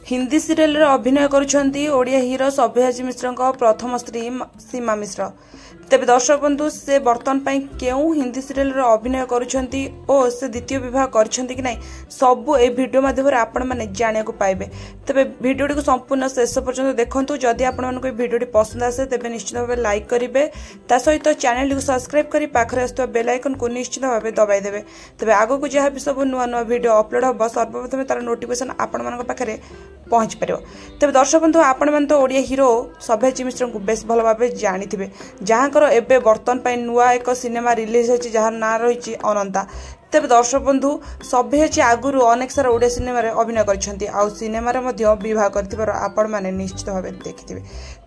Hindi serial अभिनय करुछंती Odia hero सभ्यसाची मिश्र प्रथम स्त्री सीमा मिश्र। तेबे दर्शक बंधु से बर्तन पाई केउ हिंदी सीरियल अभिनय करुछंती और से द्वितीय विवाह करछंती कि नहीं सबु ए वीडियो माध्यम आपण माने जानिया को पाइबे। तेबे वीडियो को संपूर्ण शेष पर्यंत देखंतु। जदि आपण मानको वीडियो पसंद आसे तेबे निश्चित भाव लाइक करिवे, ता सहित चैनल को सब्सक्राइब करी पाखरे आस्तुवा बेल आइकन को निश्चित भाव दबाई देबे। तेबे आगो को जहाँ भी सब नुआ नुआ वीडियो अपलोड हो सर्वप्रथम तार नोटिफिकेशन आपण मानक पाखरे पहुंच पारिबो। तेबे दर्शक बंधु आपण मान तो ओडिया हीरो सभ्यसाची मिश्र को बेस भल भाव जानिथिबे, जहाँकर एबे बर्तन पाई नुआ एक सिनेमा रिलीज होछि जहार ना रही अनंता। तेबे दर्शक बंधु सभ्यसाची आगुरु अनेक सारा ओडिया सिनेमा रे अभिनय करछंती आ सिनेमा रे मध्ये विवाह करथिबार आपण माने निश्चित भाव देखिथिबे।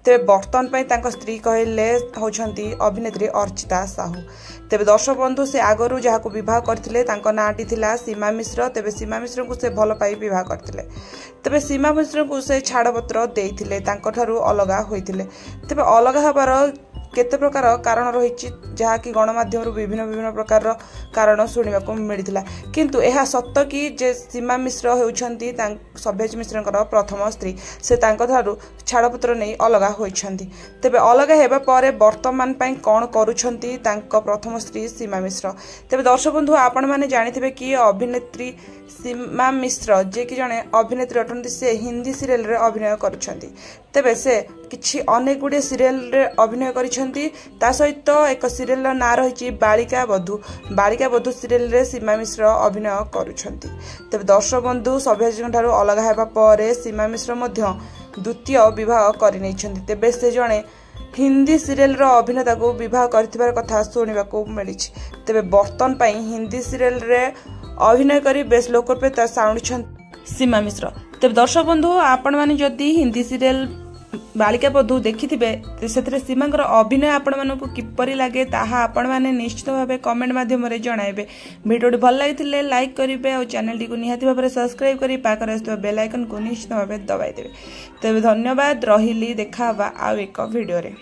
तेबे बर्तन पाई तांको स्त्री कहले होछंती अभिनेत्री अर्चिता साहू। तेबे दर्शक बंधु से आगुरु जहाको विवाह करथिले तांको नाटी थिला सीमा मिश्र। तेबे सीमा मिश्र को से भल पाई विवाह करथिले। तेबे सीमा मिश्र को से छाड़पत्र देइथिले, तांको थारु अलगा होइथिले। तेबे अलगा हबार केते प्रकार कारण रही जहाँकि गणमाध्यम विभिन्न विभिन्न प्रकार कारण शुणा मिलता, किंतु यह सत्य कि जे सीमा मिश्र होती सभ्यसाची मिश्र प्रथम स्त्री से छाड़पत्र नहीं अलगा होती। तेबे अलगा हेबा परे वर्तमान पाई कौन करुछंती प्रथम स्त्री सीमा मिश्र। तेबे दर्शक बंधु आपण माने जानिथिबे कि अभिनेत्री सीमा मिश्र जे कि जने अभिनेत्री अटंती से हिंदी सीरियल रे अभिनय करुछंती। तेबे से किछि अनेक गुडे सीरियल रे अभिनय करिछंती, ता सहित एक सीरियल ना रही बालिका बधू सीरियल रे सीमा मिश्र अभिनय करुछंती। तेबे दर्शक बंधु सभ्यसाची ठारू अलग हेबा परे सीमा मिश्र मध्य द्वितीय विवाह करि नैछंती। तेबे से जने हिंदी सीरियल रो अभिनेता को विवाह करथिबार कथा सुनिबा को मिली। तेबे बर्तन पाई हिंदी सीरियल रे अभिनय करी बेस लोकप्रियता साउंडछंती सीमा मिश्र। तेबे दर्शक बंधु आपण माने जदि हिंदी सीरियल बालिका बधू देखिथिबे सेथरे सीमांकर अभिनय आपण मानकु किपरि लागे ताहा आपण माने निश्चित भाबे कमेंट माध्यम रे जणाइबे। वीडियो भल लागिथिले लाइक करिवे और चैनल को निहाती भाबे सब्सक्राइब करी पाखरे आस्तुवा बेल आइकन को निश्चित भाबे दबाई देबे। तेबे धन्यवाद, रहिली, देखाबा आ एक वीडियो रे।